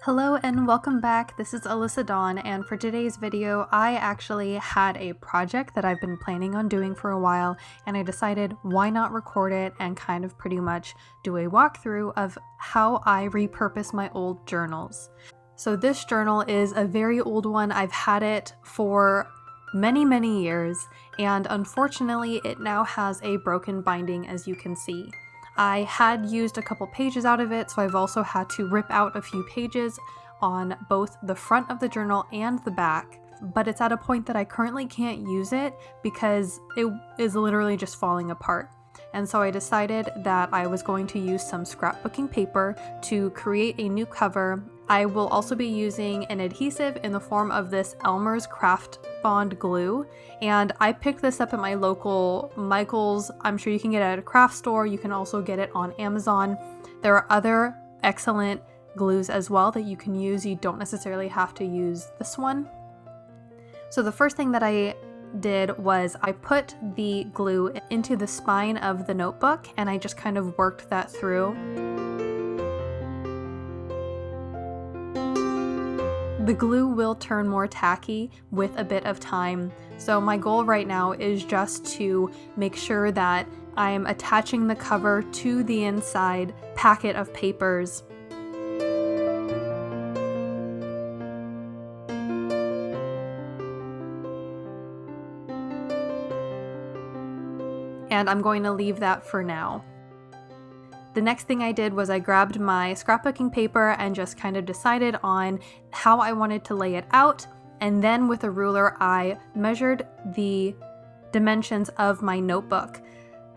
Hello and welcome back. This is Alyssa Dawn, and for today's video I actually had a project that I've been planning on doing for a while, and I decided why not record it and kind of pretty much do a walkthrough of how I repurpose my old journals. So this journal is a very old one. I've had it for many years, and unfortunately it now has a broken binding, as you can see. I had used a couple pages out of it, so I've also had to rip out a few pages on both the front of the journal and the back, but it's at a point that I currently can't use it because it is literally just falling apart. And so I decided that I was going to use some scrapbooking paper to create a new cover. I will also be using an adhesive in the form of this Elmer's Craft Bond glue, and I picked this up at my local Michael's. I'm sure you can get it at a craft store. You can also get it on Amazon. There are other excellent glues as well that you can use. You don't necessarily have to use this one. So the first thing that I did was I put the glue into the spine of the notebook, and I just kind of worked that through. The glue will turn more tacky with a bit of time, so my goal right now is just to make sure that I'm attaching the cover to the inside packet of papers. And I'm going to leave that for now. The next thing I did was I grabbed my scrapbooking paper and just kind of decided on how I wanted to lay it out, and then with a ruler I measured the dimensions of my notebook.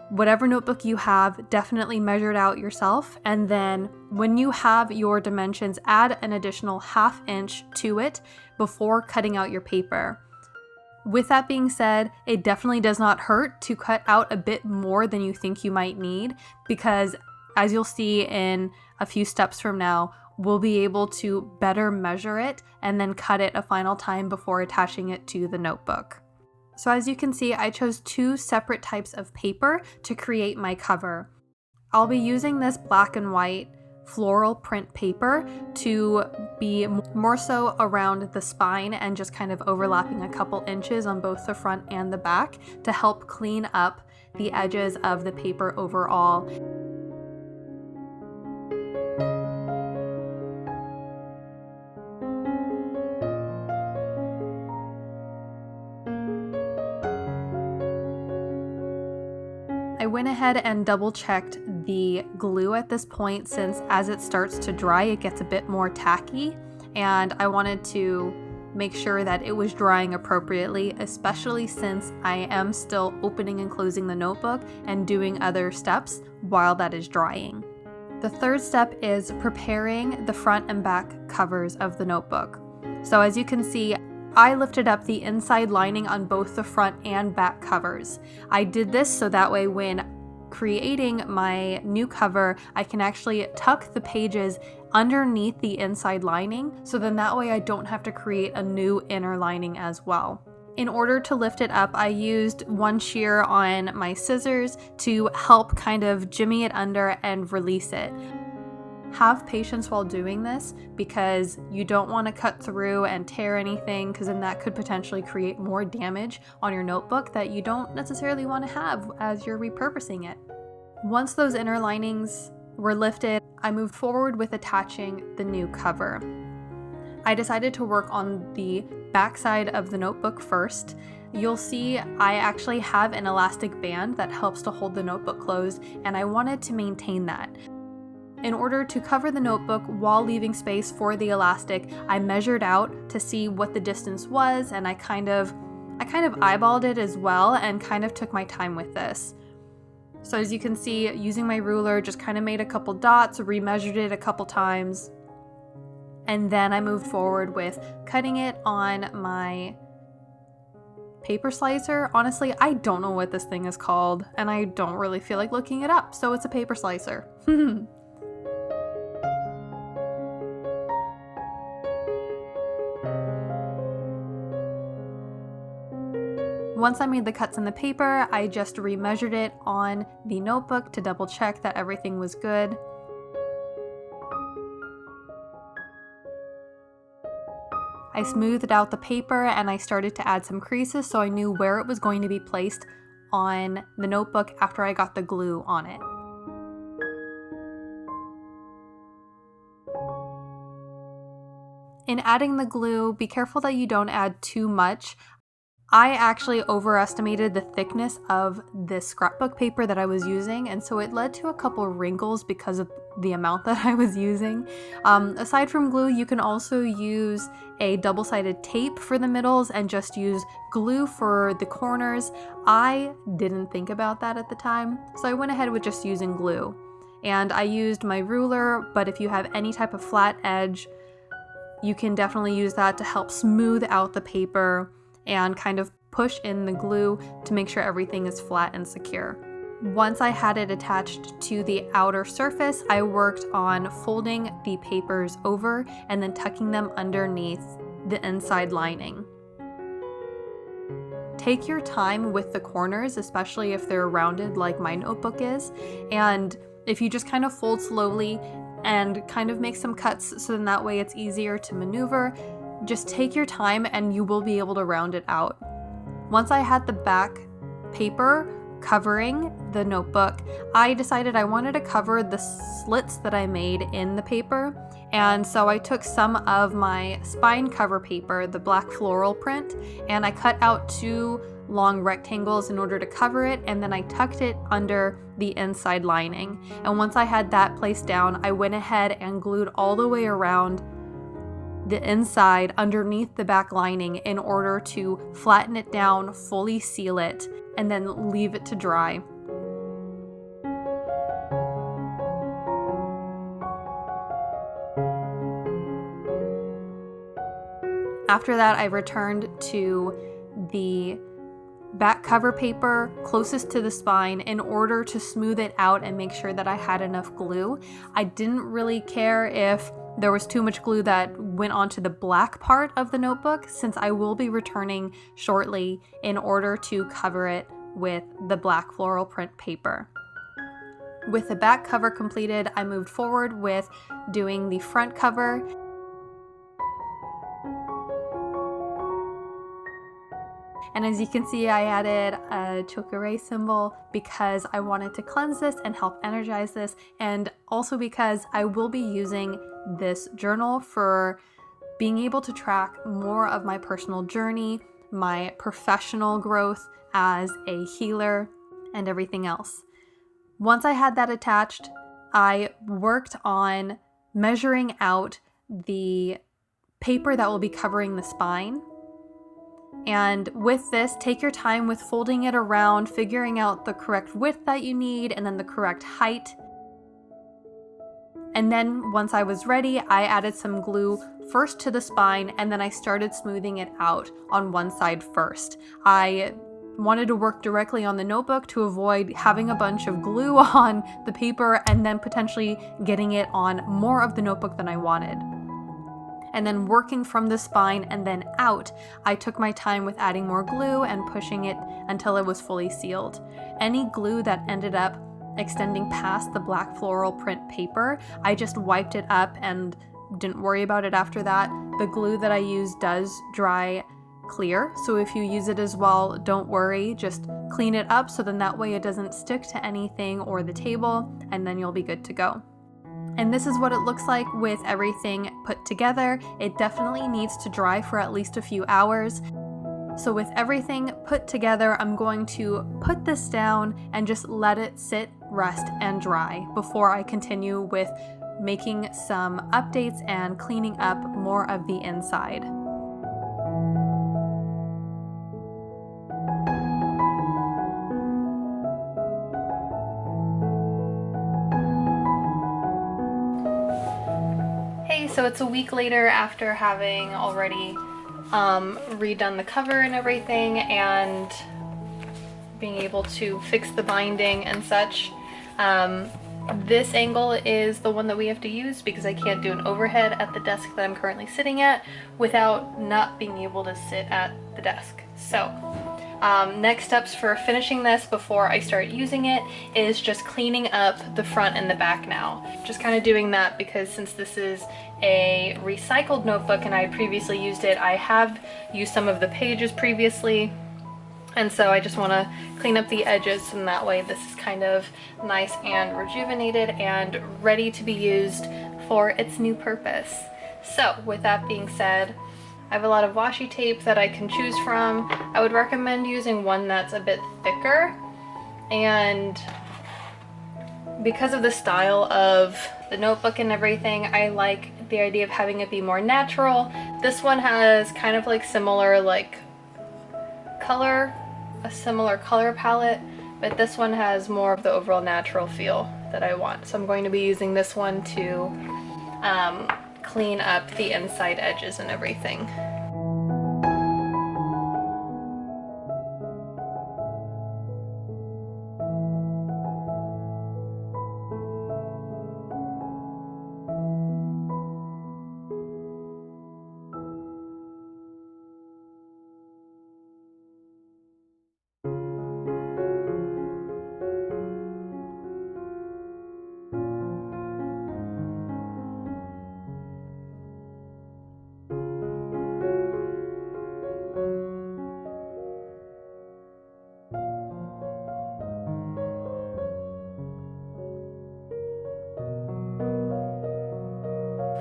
Whatever notebook you have, definitely measure it out yourself, and then when you have your dimensions, add an additional ½ inch to it before cutting out your paper. With that being said, it definitely does not hurt to cut out a bit more than you think you might need, because as you'll see in a few steps from now, we'll be able to better measure it and then cut it a final time before attaching it to the notebook. So as you can see, I chose two separate types of paper to create my cover. I'll be using this black and white floral print paper to be more so around the spine and just kind of overlapping a couple inches on both the front and the back to help clean up the edges of the paper overall. I went ahead and double checked the glue at this point, since as it starts to dry it gets a bit more tacky, and I wanted to make sure that it was drying appropriately, especially since I am still opening and closing the notebook and doing other steps while that is drying. The third step is preparing the front and back covers of the notebook. So as you can see, I lifted up the inside lining on both the front and back covers. I did this so that way when creating my new cover, I can actually tuck the pages underneath the inside lining, so then that way I don't have to create a new inner lining as well. In order to lift it up, I used one shear on my scissors to help kind of jimmy it under and release it. Have patience while doing this, because you don't want to cut through and tear anything, because then that could potentially create more damage on your notebook that you don't necessarily want to have as you're repurposing it. Once those inner linings were lifted, I moved forward with attaching the new cover. I decided to work on the back side of the notebook first. You'll see I actually have an elastic band that helps to hold the notebook closed, and I wanted to maintain that. In order to cover the notebook while leaving space for the elastic, I measured out to see what the distance was, and I kind of eyeballed it as well and kind of took my time with this. So as you can see, using my ruler, just kind of made a couple dots, remeasured it a couple times, and then I moved forward with cutting it on my paper slicer. Honestly, I don't know what this thing is called, and I don't really feel like looking it up, so it's a paper slicer. Once I made the cuts in the paper, I just remeasured it on the notebook to double check that everything was good. I smoothed out the paper and I started to add some creases so I knew where it was going to be placed on the notebook after I got the glue on it. In adding the glue, be careful that you don't add too much. I actually overestimated the thickness of this scrapbook paper that I was using, and so it led to a couple wrinkles because of the amount that I was using. Aside from glue, you can also use a double-sided tape for the middles and just use glue for the corners. I didn't think about that at the time, so I went ahead with just using glue. And I used my ruler, but if you have any type of flat edge, you can definitely use that to help smooth out the paper and kind of push in the glue to make sure everything is flat and secure. Once I had it attached to the outer surface, I worked on folding the papers over and then tucking them underneath the inside lining. Take your time with the corners, especially if they're rounded like my notebook is, and if you just kind of fold slowly and kind of make some cuts so then that way it's easier to maneuver, just take your time and you will be able to round it out. Once I had the back paper covering the notebook, I decided I wanted to cover the slits that I made in the paper, and so I took some of my spine cover paper, the black floral print, and I cut out 2 long rectangles in order to cover it, and then I tucked it under the inside lining. And once I had that placed down, I went ahead and glued all the way around the inside underneath the back lining in order to flatten it down, fully seal it, and then leave it to dry. After that, I returned to the back cover paper closest to the spine in order to smooth it out and make sure that I had enough glue. I didn't really care if there was too much glue that went onto the black part of the notebook, since I will be returning shortly in order to cover it with the black floral print paper. With the back cover completed, I moved forward with doing the front cover. And as you can see, I added a chokerei symbol because I wanted to cleanse this and help energize this, and also because I will be using this journal for being able to track more of my personal journey, my professional growth as a healer, and everything else. Once I had that attached, I worked on measuring out the paper that will be covering the spine. And with this, take your time with folding it around, figuring out the correct width that you need, and then the correct height. And then once I was ready, I added some glue first to the spine, and then I started smoothing it out on one side first. I wanted to work directly on the notebook to avoid having a bunch of glue on the paper and then potentially getting it on more of the notebook than I wanted. And then working from the spine and then out, I took my time with adding more glue and pushing it until it was fully sealed. Any glue that ended up extending past the black floral print paper, I just wiped it up and didn't worry about it after that. The glue that I use does dry clear, so if you use it as well, don't worry, just clean it up so then that way it doesn't stick to anything or the table, and then you'll be good to go. And this is what it looks like with everything put together. It definitely needs to dry for at least a few hours. So with everything put together, I'm going to put this down and just let it sit, rest, and dry before I continue with making some updates and cleaning up more of the inside. So it's a week later after having already redone the cover and everything and being able to fix the binding and such. This angle is the one that we have to use because I can't do an overhead at the desk that I'm currently sitting at without not being able to sit at the desk. So Next steps for finishing this before I start using it is just cleaning up the front and the back now. Just kind of doing that because since this is a recycled notebook and I had previously used it, I have used some of the pages previously, and so I just want to clean up the edges, and that way this is kind of nice and rejuvenated and ready to be used for its new purpose. So with that being said, I have a lot of washi tape that I can choose from. I would recommend using one that's a bit thicker, and because of the style of the notebook and everything, I like the idea of having it be more natural. This one has kind of like similar like color, a similar color palette, but this one has more of the overall natural feel that I want. So I'm going to be using this one to clean up the inside edges and everything.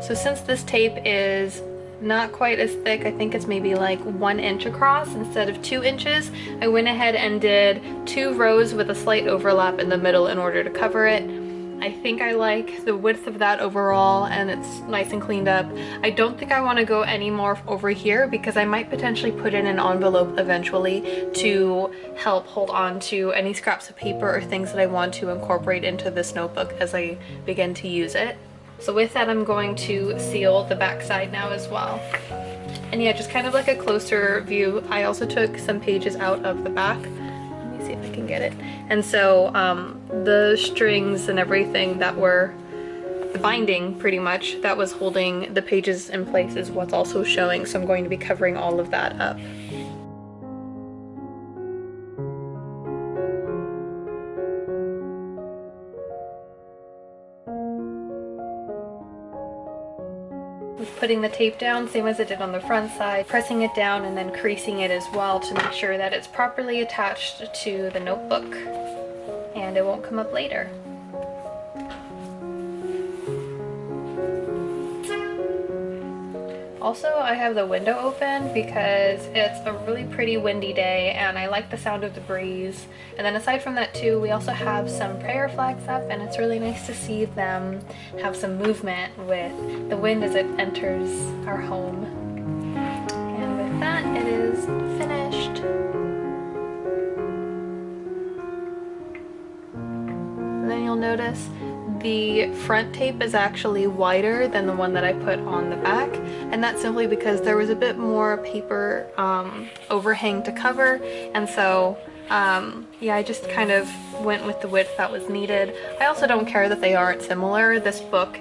So since this tape is not quite as thick, I think it's maybe like 1 inch across instead of 2 inches, I went ahead and did 2 rows with a slight overlap in the middle in order to cover it. I think I like the width of that overall, and it's nice and cleaned up. I don't think I want to go any more over here because I might potentially put in an envelope eventually to help hold on to any scraps of paper or things that I want to incorporate into this notebook as I begin to use it. So with that, I'm going to seal the back side now as well. And yeah, just kind of like a closer view. I also took some pages out of the back. Let me see if I can get it. And so the strings and everything that were, the binding pretty much, that was holding the pages in place is what's also showing. So I'm going to be covering all of that up. Putting the tape down, same as it did on the front side, pressing it down and then creasing it as well to make sure that it's properly attached to the notebook and it won't come up later. Also, I have the window open because it's a really pretty windy day and I like the sound of the breeze. And then aside from that too, we also have some prayer flags up, and it's really nice to see them have some movement with the wind as it enters our home. And with that, it is finished. And then you'll notice the front tape is actually wider than the one that I put on the back, and that's simply because there was a bit more paper overhang to cover, and so yeah, I just kind of went with the width that was needed. I also don't care that they aren't similar. This book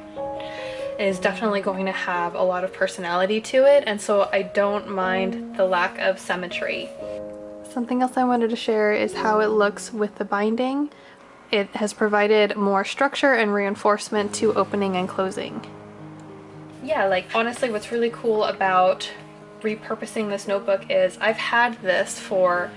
is definitely going to have a lot of personality to it, and so I don't mind the lack of symmetry. Something else I wanted to share is how it looks with the binding. It has provided more structure and reinforcement to opening and closing. Yeah, like honestly what's really cool about repurposing this notebook is I've had this for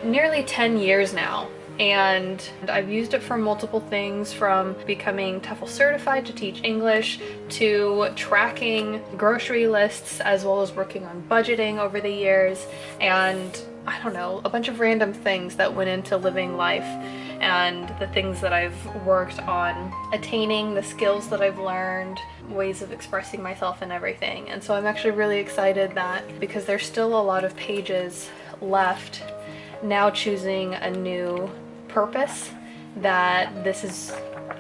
nearly 10 years now, and I've used it for multiple things, from becoming TEFL certified to teach English to tracking grocery lists, as well as working on budgeting over the years, and I don't know, a bunch of random things that went into living life and the things that I've worked on attaining, the skills that I've learned, ways of expressing myself and everything. And so I'm actually really excited that, because there's still a lot of pages left, now choosing a new purpose that this is,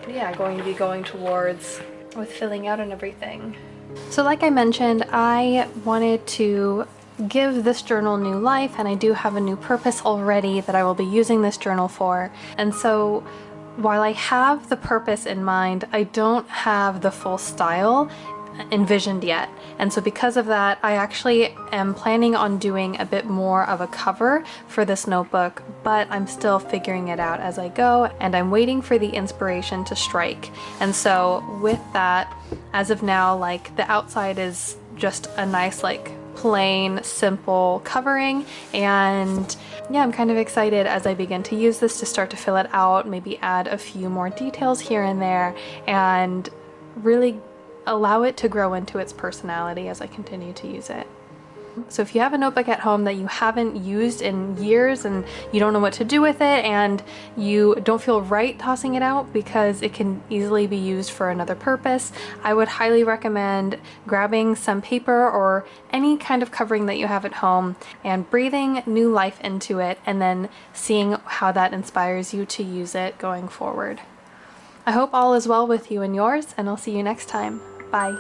yeah, going to be going towards with filling out and everything. So like I mentioned, I wanted to give this journal new life, and I do have a new purpose already that I will be using this journal for. And so while I have the purpose in mind, I don't have the full style envisioned yet. And so because of that, I actually am planning on doing a bit more of a cover for this notebook, but I'm still figuring it out as I go, and I'm waiting for the inspiration to strike. And so with that, as of now, like the outside is just a nice like plain simple covering, and yeah, I'm kind of excited as I begin to use this to start to fill it out, maybe add a few more details here and there, and really allow it to grow into its personality as I continue to use it. So if you have a notebook at home that you haven't used in years and you don't know what to do with it, and you don't feel right tossing it out because it can easily be used for another purpose, I would highly recommend grabbing some paper or any kind of covering that you have at home and breathing new life into it, and then seeing how that inspires you to use it going forward. I hope all is well with you and yours, and I'll see you next time. Bye.